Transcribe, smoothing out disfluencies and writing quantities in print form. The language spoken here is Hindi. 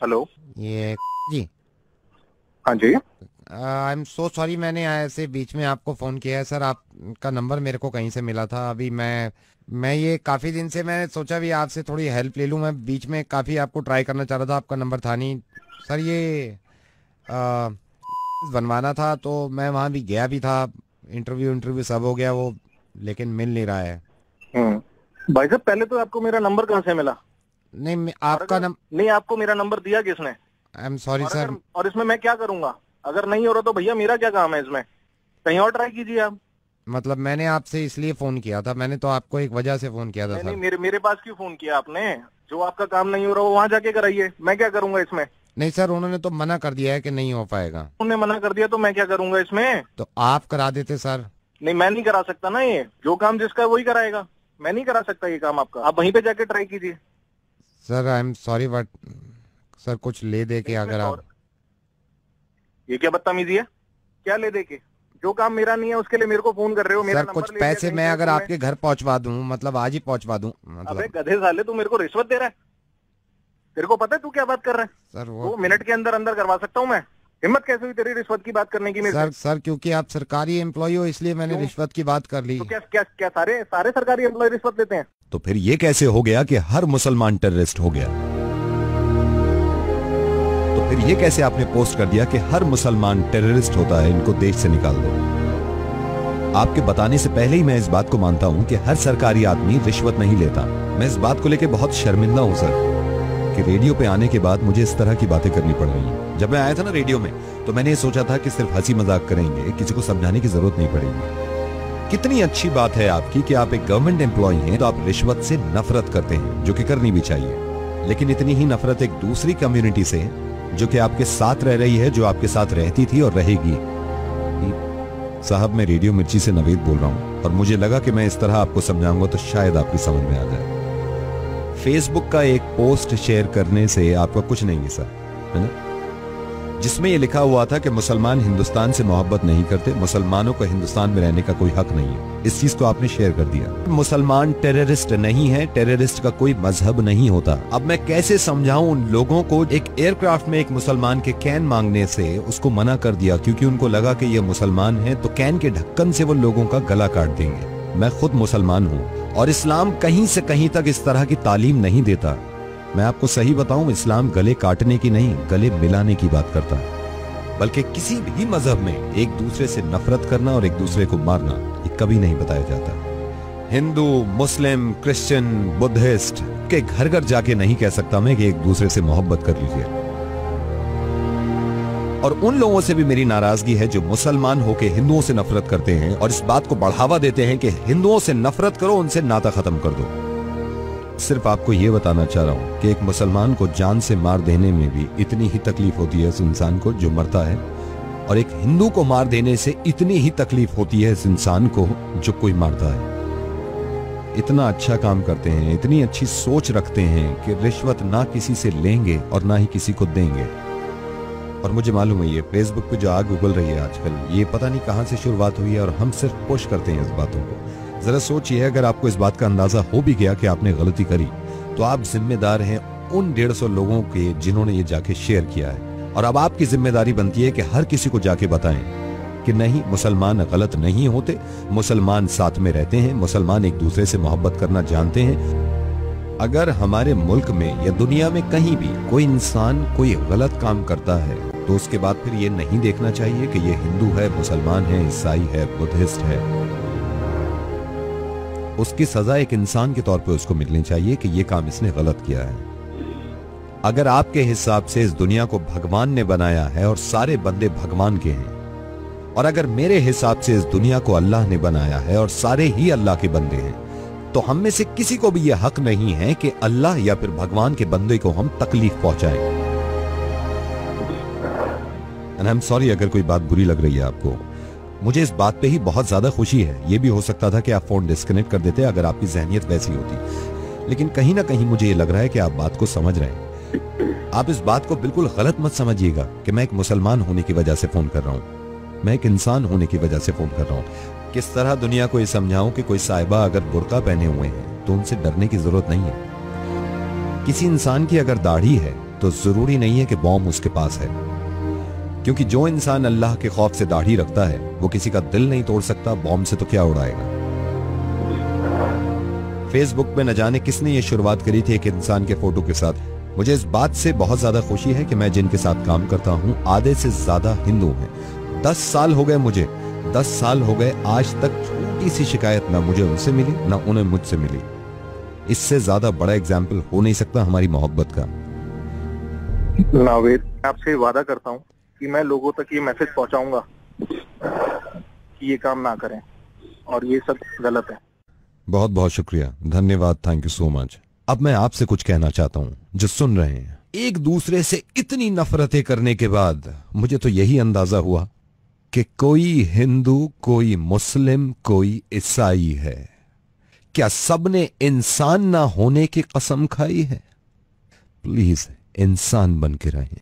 हेलो। ये जी। हाँ जी। आई एम सो सॉरी, मैंने ऐसे बीच में आपको फ़ोन किया है सर। आपका नंबर मेरे को कहीं से मिला था। अभी मैं ये काफ़ी दिन से मैंने सोचा भी आपसे थोड़ी हेल्प ले लूँ। मैं बीच में काफ़ी आपको ट्राई करना चाह रहा था, आपका नंबर था नहीं सर। ये आ, बनवाना था तो मैं वहाँ भी गया भी था। इंटरव्यू इंटरव्यू सब हो गया वो, लेकिन मिल नहीं रहा है। भाई साहब, पहले तो आपको मेरा नंबर कहाँ से मिला? नहीं और आपका अगर नहीं, आपको मेरा नंबर दिया किसने? आई एम सॉरी और सर। अगर और इसमें मैं क्या करूंगा? अगर नहीं हो रहा तो भैया मेरा क्या काम है इसमें? कहीं और ट्राई कीजिए आप। मतलब मैंने आपसे इसलिए फ़ोन किया था, मैंने तो आपको एक वजह से फ़ोन किया था नहीं नहीं, सर। मेरे मेरे पास क्यों फोन किया आपने? जो आपका काम नहीं हो रहा वो वहां जाके कराइए, मैं क्या करूंगा इसमें? नहीं सर, उन्होंने तो मना कर दिया है कि नहीं हो पाएगा। उन्होंने मना कर दिया तो मैं क्या करूंगा इसमें? तो आप करा देते सर। नहीं, मैं नहीं करा सकता ना। ये जो काम जिसका है वही कराएगा, मैं नहीं करा सकता ये काम आपका। आप वहीं पे जाके ट्राई कीजिए। Sir I am sorry but sir कुछ ले दे के नहीं, इसमें अगर आप। सॉरी ये क्या बदतमीजी है? क्या ले दे के? जो काम मेरा नहीं है उसके लिए मेरे को फोन कर रहे हो? मेरा सर कुछ नंबर ले लिया पैसे कहीं मैं से अगर तुमने। आपके घर पहुंचवा दूं, मतलब आज ही पहुंचवा दूं अबे मतलब। गधे साले, तू मेरे को रिश्वत दे रहा है? तेरे को पता है तू क्या बात कर रहा है? सर वो 2 मिनट के अंदर अंदर करवा सकता हूँ मैं। हिम्मत कैसे हुई तेरी रिश्वत की बात करने की मेरे सर से? सर क्योंकि आप सरकारी एम्प्लॉय हो इसलिए मैंने क्यों? रिश्वत की बात कर ली। तो क्या क्या क्या सारे सारे सरकारी एम्प्लॉय रिश्वत लेते हैं? तो फिर ये कैसे हो गया कि हर मुसलमान टेररिस्ट हो गया? तो फिर ये कैसे आपने पोस्ट कर दिया कि हर मुसलमान टेररिस्ट होता है, इनको देश से निकाल दो? आपके बताने से पहले ही मैं इस बात को मानता हूं कि हर सरकारी आदमी रिश्वत नहीं लेता। मैं इस बात को लेकर बहुत शर्मिंदा हूं सर कि रेडियो पे आने के बाद मुझे इस तरह की बातें करनी पड़ रही हैं। जब मैं आया था ना रेडियो में, तो मैंने ये सोचा था कि सिर्फ हंसी मजाक करेंगे, किसी को समझाने की जरूरत नहीं पड़ेगी। कितनी अच्छी बात है आपकी कि आप एक गवर्नमेंट एम्प्लॉय हैं तो आप रिश्वत से नफरत करते हैं, जो कि करनी भी चाहिए। लेकिन इतनी ही नफरत एक दूसरी कम्युनिटी से, जो कि आपके साथ रह रही है, जो आपके साथ रहती थी और रहेगी। साहब, मैं रेडियो मिर्ची से नवीद बोल रहा हूं और मुझे लगा कि मैं इस तरह आपको समझाऊंगा तो शायद आपकी समझ में आ जाए। फेसबुक का एक पोस्ट शेयर करने से आपका कुछ नहीं है सर, है ना, जिसमें यह लिखा हुआ था कि मुसलमान हिंदुस्तान से मोहब्बत नहीं करते, मुसलमानों को हिंदुस्तान में रहने का कोई हक नहीं है। इस चीज को आपने शेयर कर दिया। मुसलमान टेररिस्ट नहीं है, टेररिस्ट का कोई मजहब नहीं होता। अब मैं कैसे समझाऊं उन लोगों को? एक एयरक्राफ्ट में एक मुसलमान के कैन मांगने से उसको मना कर दिया क्योंकि उनको लगा कि ये मुसलमान है, तो कैन के ढक्कन से वो लोगों का गला काट देंगे। मैं खुद मुसलमान हूँ और इस्लाम कहीं से कहीं तक इस तरह की तालीम नहीं देता। मैं आपको सही बताऊं, इस्लाम गले काटने की नहीं, गले मिलाने की बात करता है। बल्कि किसी भी मजहब में एक दूसरे से नफरत करना और एक दूसरे को मारना ये कभी नहीं बताया जाता। हिंदू, मुस्लिम, क्रिश्चियन, बुद्धिस्ट के घर घर जाके नहीं कह सकता मैं कि एक दूसरे से मोहब्बत कर लीजिए। और उन लोगों से भी मेरी नाराजगी है जो मुसलमान होके हिंदुओं से नफरत करते हैं और इस बात को बढ़ावा देते हैं कि हिंदुओं से नफरत करो, उनसे नाता खत्म कर दो। सिर्फ आपको यह बताना चाह रहा हूं कि एक मुसलमान को जान से मार देने में भी इतनी ही तकलीफ होती है इस इंसान को जो मरता है, और एक हिंदू को मार देने से इतनी ही तकलीफ होती है इस इंसान को जो कोई मारता है। इतना अच्छा काम करते हैं, इतनी अच्छी सोच रखते हैं कि रिश्वत ना किसी से लेंगे और ना ही किसी को देंगे। और मुझे मालूम है ये फेसबुक पे जो आग उगल रही है आजकल, ये पता नहीं कहां से शुरुआत हुई है और हम सिर्फ पुश करते हैं इस बातों को। जरा सोचिए, अगर आपको इस बात का अंदाजा हो भी गया कि आपने गलती करी, तो आप जिम्मेदार हैं उन 150 लोगों के जिन्होंने ये जाके शेयर किया है। और अब आपकी जिम्मेदारी बनती है कि हर किसी को जाके बताएं कि नहीं, मुसलमान गलत नहीं होते, मुसलमान साथ में रहते हैं, मुसलमान एक दूसरे से मोहब्बत करना जानते हैं। अगर हमारे मुल्क में या दुनिया में कहीं भी कोई इंसान कोई गलत काम करता है तो उसके बाद फिर ये नहीं देखना चाहिए कि ये हिंदू है, मुसलमान है, ईसाई है, बुद्धिस्ट है। उसकी सजा एक इंसान के तौर पे उसको मिलनी चाहिए कि ये काम इसने गलत किया है। अगर आपके हिसाब से इस दुनिया को भगवान ने बनाया है और सारे बंदे भगवान के हैं, और अगर मेरे हिसाब से इस दुनिया को अल्लाह ने बनाया है और सारे ही अल्लाह के बंदे हैं, तो हम में से किसी को भी यह हक नहीं है कि अल्लाह या फिर भगवान के बंदे को हम तकलीफ पहुंचाएं। एंड आई एम सॉरी अगर कोई बात बुरी लग रही है आपको। मुझे इस बात पे ही बहुत ज्यादा खुशी है। यह भी हो सकता था कि आप फोन डिस्कनेक्ट कर देते अगर आपकी जहनियत वैसी होती, लेकिन कहीं ना कहीं मुझे ये लग रहा है कि आप बात को समझ रहे हैं। आप इस बात को बिल्कुल गलत मत समझिएगा कि मैं एक मुसलमान होने की वजह से फोन कर रहा हूं। मैं एक इंसान होने की वजह से फोन कर रहा हूं। किस तरह दुनिया को ये समझाऊं कि कोई साहिबा अगर बुर्का पहने हुए हैं तो उनसे डरने की जरूरत नहीं है। किसी इंसान की अगर दाढ़ी है तो जरूरी नहीं है कि बॉम्ब उसके पास है, क्योंकि जो इंसान अल्लाह के खौफ से दाढ़ी रखता है वो किसी का दिल नहीं तोड़ सकता, बॉम्ब से तो क्या उड़ाएगा। फेसबुक पे न जाने किसने ये शुरुआत करी थी एक इंसान के फोटो के साथ। मुझे इस बात से बहुत ज्यादा खुशी है कि मैं जिनके साथ काम करता हूं आधे से ज्यादा हिंदू हैं। 10 साल हो गए मुझे, 10 साल हो गए, आज तक छोटी सी शिकायत ना मुझे उनसे मिली ना उन्हें मुझसे मिली। इससे ज्यादा बड़ा एग्जाम्पल हो नहीं सकता हमारी मोहब्बत का। नावेद, आपसे वादा करता हूँ कि मैं लोगों तक ये मैसेज पहुंचाऊंगा कि ये काम ना करें और ये सब गलत है। बहुत बहुत शुक्रिया, धन्यवाद, थैंक यू सो मच। अब मैं आपसे कुछ कहना चाहता हूं जो सुन रहे हैं। एक दूसरे से इतनी नफरतें करने के बाद मुझे तो यही अंदाजा हुआ कि कोई हिंदू, कोई मुस्लिम, कोई ईसाई है। क्या सबने इंसान ना होने की कसम खाई है? प्लीज इंसान बन के रहें।